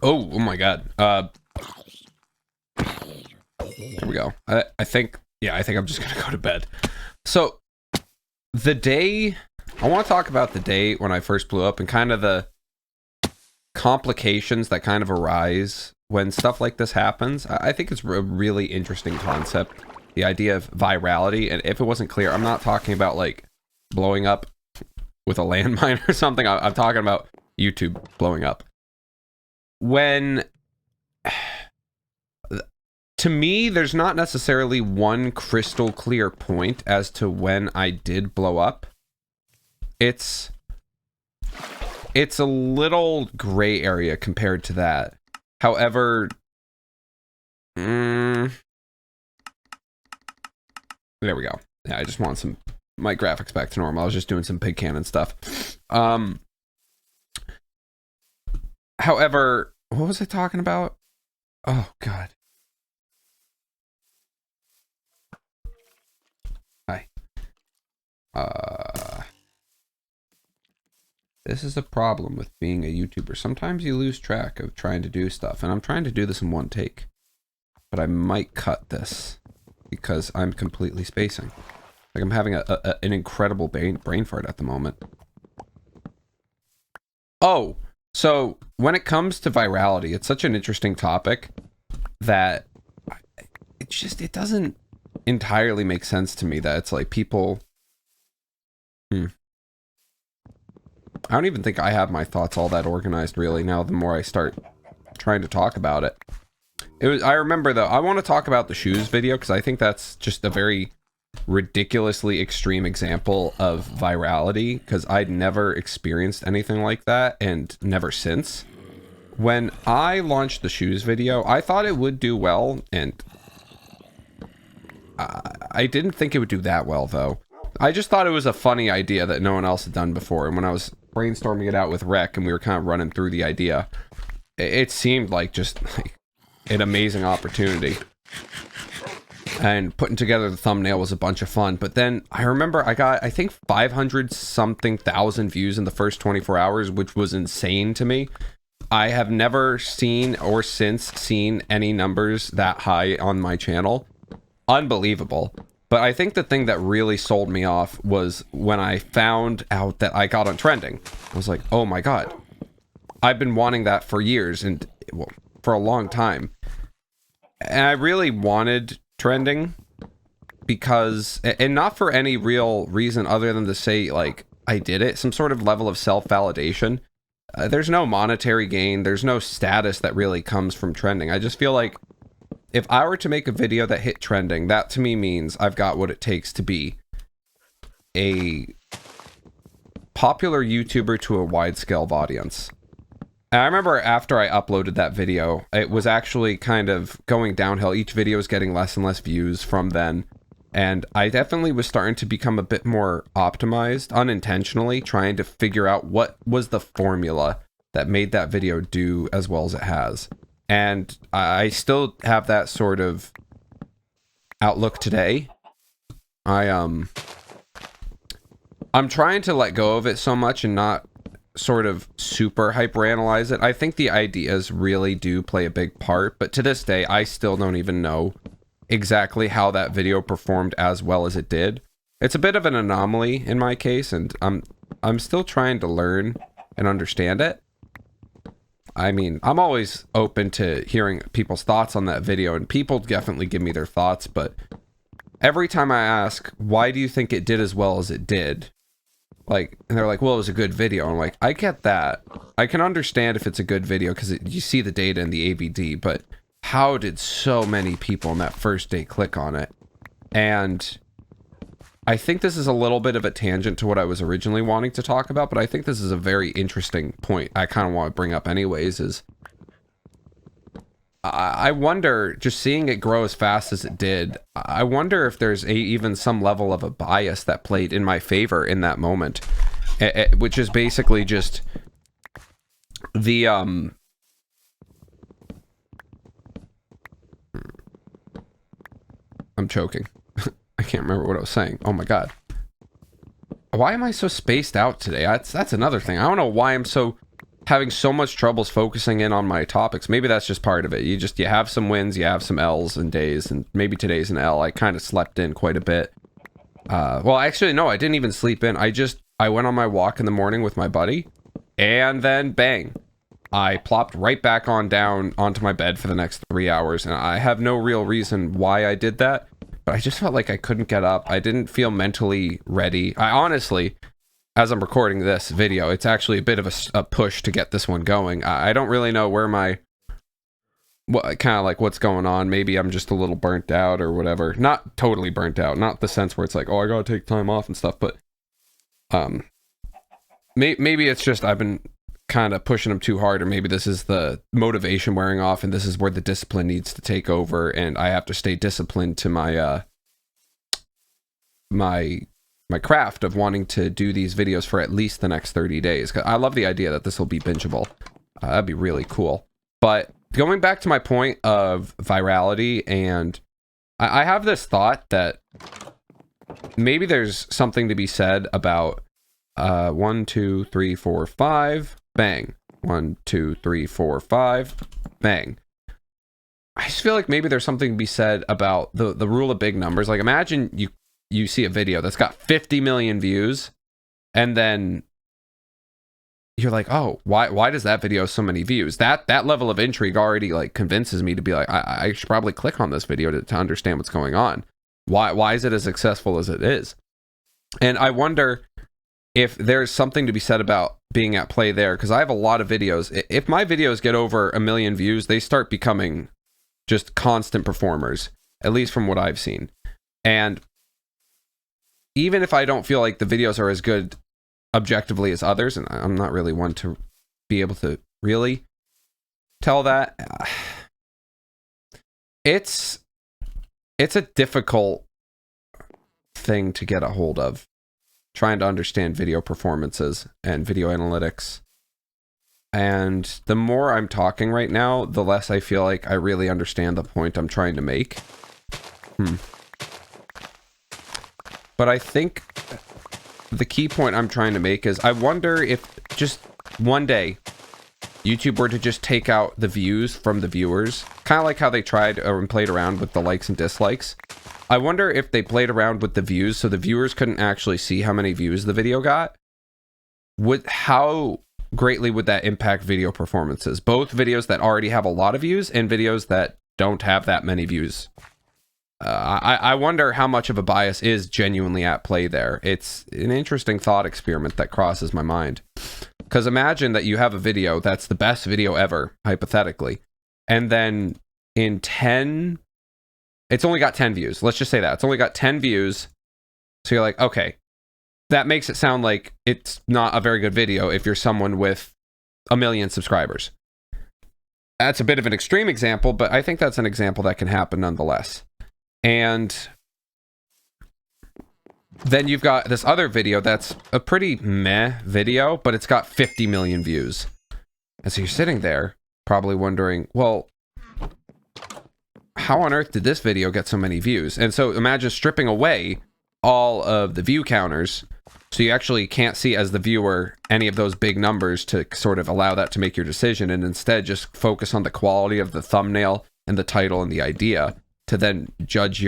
Oh my god. Here we go. I think, yeah, I think I'm just gonna go to bed. So, the day, I want to talk about the day when I first blew up and kind of the complications that kind of arise when stuff like this happens. I think it's a really interesting concept. The idea of virality, and if it wasn't clear, I'm not talking about like blowing up with a landmine or something. I'm talking about YouTube blowing up. When, to me, there's not necessarily one crystal clear point as to when I did blow up. It's a little gray area compared to that. However, there we go. Yeah, I just want my graphics back to normal. I was just doing some pig cannon stuff. However, what was I talking about? Oh, God. Hi. This is a problem with being a YouTuber. Sometimes you lose track of trying to do stuff, and I'm trying to do this in one take. But I might cut this because I'm completely spacing. Like, I'm having an incredible brain fart at the moment. Oh, so when it comes to virality, it's such an interesting topic that it doesn't entirely make sense to me that it's like people... I don't even think I have my thoughts all that organized, really, now the more I start trying to talk about it. I remember, though, I want to talk about the shoes video, because I think that's just a very ridiculously extreme example of virality, because I'd never experienced anything like that, and never since. When I launched the shoes video, I thought it would do well, and I didn't think it would do that well, though. I just thought it was a funny idea that no one else had done before, and when I was brainstorming it out with Rec and we were kind of running through the idea, it seemed like just like an amazing opportunity. And putting together the thumbnail was a bunch of fun. But then I remember I got, I think, 500 something thousand views in the first 24 hours, which was insane to me. I have never seen or since seen any numbers that high on my channel. Unbelievable. But I think the thing that really sold me off was when I found out that I got on trending. I was like, oh my god. I've been wanting that for years, and well, for a long time. And I really wanted trending because, and not for any real reason other than to say, like, I did it. Some sort of level of self-validation. There's no monetary gain. There's no status that really comes from trending. I just feel like if I were to make a video that hit trending, that to me means I've got what it takes to be a popular YouTuber to a wide-scale audience. And I remember after I uploaded that video, it was actually kind of going downhill. Each video was getting less and less views from then. And I definitely was starting to become a bit more optimized, unintentionally, trying to figure out what was the formula that made that video do as well as it has. And I still have that sort of outlook today. I'm trying to let go of it so much and not sort of super hyperanalyze it. I think the ideas really do play a big part, but to this day, I still don't even know exactly how that video performed as well as it did. It's a bit of an anomaly in my case, and I'm still trying to learn and understand it. I mean, I'm always open to hearing people's thoughts on that video, and people definitely give me their thoughts, but every time I ask, why do you think it did as well as it did? Like, and they're like, well, it was a good video. I'm like, I get that. I can understand if it's a good video because you see the data in the AVD, but how did so many people on that first day click on it? And I think this is a little bit of a tangent to what I was originally wanting to talk about, but I think this is a very interesting point I kind of want to bring up anyways, is I wonder, just seeing it grow as fast as it did, I wonder if there's even some level of a bias that played in my favor in that moment, which is basically just the, I'm choking. I can't remember what I was saying. Oh my god. Why am I so spaced out today? That's another thing. I don't know why I'm so having so much troubles focusing in on my topics. Maybe that's just part of it. You have some wins, you have some L's and days, and maybe today's an L. I kind of slept in quite a bit. Well, actually, no, I didn't even sleep in. I went on my walk in the morning with my buddy, and then bang, I plopped right back down onto my bed for the next 3 hours, and I have no real reason why I did that, but I just felt like I couldn't get up. I didn't feel mentally ready. I honestly, as I'm recording this video, it's actually a bit of a push to get this one going. I don't really know where what's going on. Maybe I'm just a little burnt out or whatever. Not totally burnt out, not the sense where it's like, oh, I gotta take time off and stuff, but maybe it's just I've been kind of pushing them too hard, or maybe this is the motivation wearing off, and this is where the discipline needs to take over, and I have to stay disciplined to my my craft of wanting to do these videos for at least the next 30 days. 'Cause I love the idea that this will be bingeable. That'd be really cool. But going back to my point of virality, and I have this thought that maybe there's something to be said about 1, 2, 3, 4, 5, bang. 1, 2, 3, 4, 5, bang. I just feel like maybe there's something to be said about the rule of big numbers. Like, imagine you see a video that's got 50 million views, and then you're like, oh, why does that video have so many views? That level of intrigue already like convinces me to be like, I should probably click on this video to understand what's going on. Why is it as successful as it is? And I wonder if there's something to be said about being at play there, because I have a lot of videos. If my videos get over 1 million views, they start becoming just constant performers, at least from what I've seen. And even if I don't feel like the videos are as good objectively as others, and I'm not really one to be able to really tell that, it's a difficult thing to get a hold of, trying to understand video performances and video analytics. And the more I'm talking right now, the less I feel like I really understand the point I'm trying to make. But I think the key point I'm trying to make is I wonder if just one day YouTube were to just take out the views from the viewers, kind of like how they tried or played around with the likes and dislikes. I wonder if they played around with the views so the viewers couldn't actually see how many views the video got. How greatly would that impact video performances? Both videos that already have a lot of views and videos that don't have that many views. I wonder how much of a bias is genuinely at play there. It's an interesting thought experiment that crosses my mind. Because imagine that you have a video that's the best video ever, hypothetically, and then in 10... It's only got 10 views. Let's just say that. It's only got 10 views. So you're like, okay, that makes it sound like it's not a very good video if you're someone with 1 million subscribers. That's a bit of an extreme example, but I think that's an example that can happen nonetheless. And then you've got this other video that's a pretty meh video, but it's got 50 million views. And so you're sitting there probably wondering, well, how on earth did this video get so many views? And so imagine stripping away all of the view counters, so you actually can't see as the viewer any of those big numbers to sort of allow that to make your decision, and instead just focus on the quality of the thumbnail and the title and the idea to then judge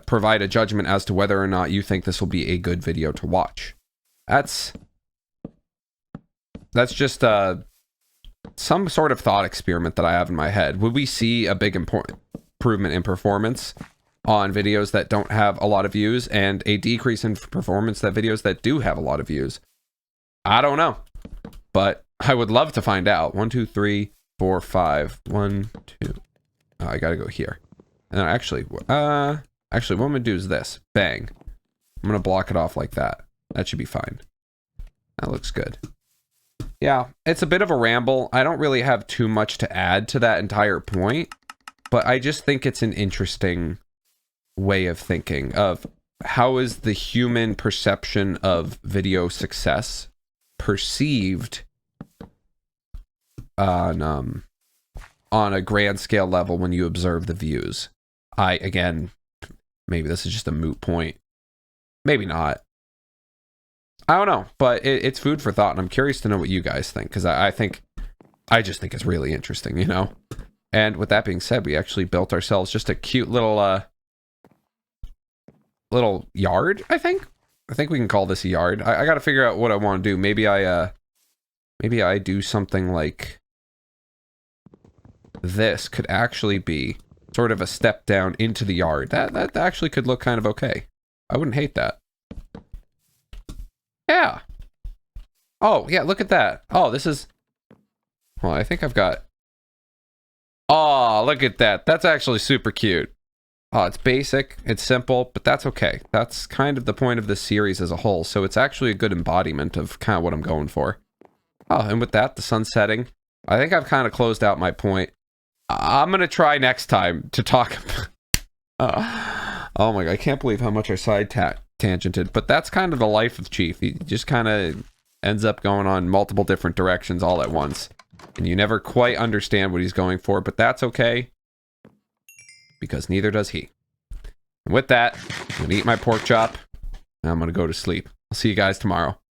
provide a judgment as to whether or not you think this will be a good video to watch. That's just some sort of thought experiment that I have in my head. Would we see a big improvement in performance on videos that don't have a lot of views, and a decrease in performance that videos that do have a lot of views? I don't know, but I would love to find out. 1, 2, 3, 4, 5. 1, 2. Oh, I gotta go here. And then actually, what I'm gonna do is this. Bang. I'm gonna block it off like that. That should be fine. That looks good. Yeah, it's a bit of a ramble. I don't really have too much to add to that entire point, but I just think it's an interesting way of thinking of how is the human perception of video success perceived on a grand scale level when you observe the views. Again, maybe this is just a moot point. Maybe not. I don't know, but it's food for thought, and I'm curious to know what you guys think, because I just think it's really interesting, you know? And with that being said, we actually built ourselves just a cute little, little yard, I think? I think we can call this a yard. I gotta figure out what I want to do. Maybe I do something like... This could actually be sort of a step down into the yard. That actually could look kind of okay. I wouldn't hate that. Yeah. Oh, yeah, look at that. Oh, this is... Well, I think I've got... Oh, look at that. That's actually super cute. Oh, it's basic, it's simple, but that's okay. That's kind of the point of this series as a whole, so it's actually a good embodiment of kind of what I'm going for. Oh, and with that, the sun's setting. I think I've kind of closed out my point. I'm going to try next time to talk about... oh my god, I can't believe how much I side-tangented, but that's kind of the life of Chief. He just kind of ends up going on multiple different directions all at once. And you never quite understand what he's going for, but that's okay. Because neither does he. And with that, I'm going to eat my pork chop, and I'm going to go to sleep. I'll see you guys tomorrow.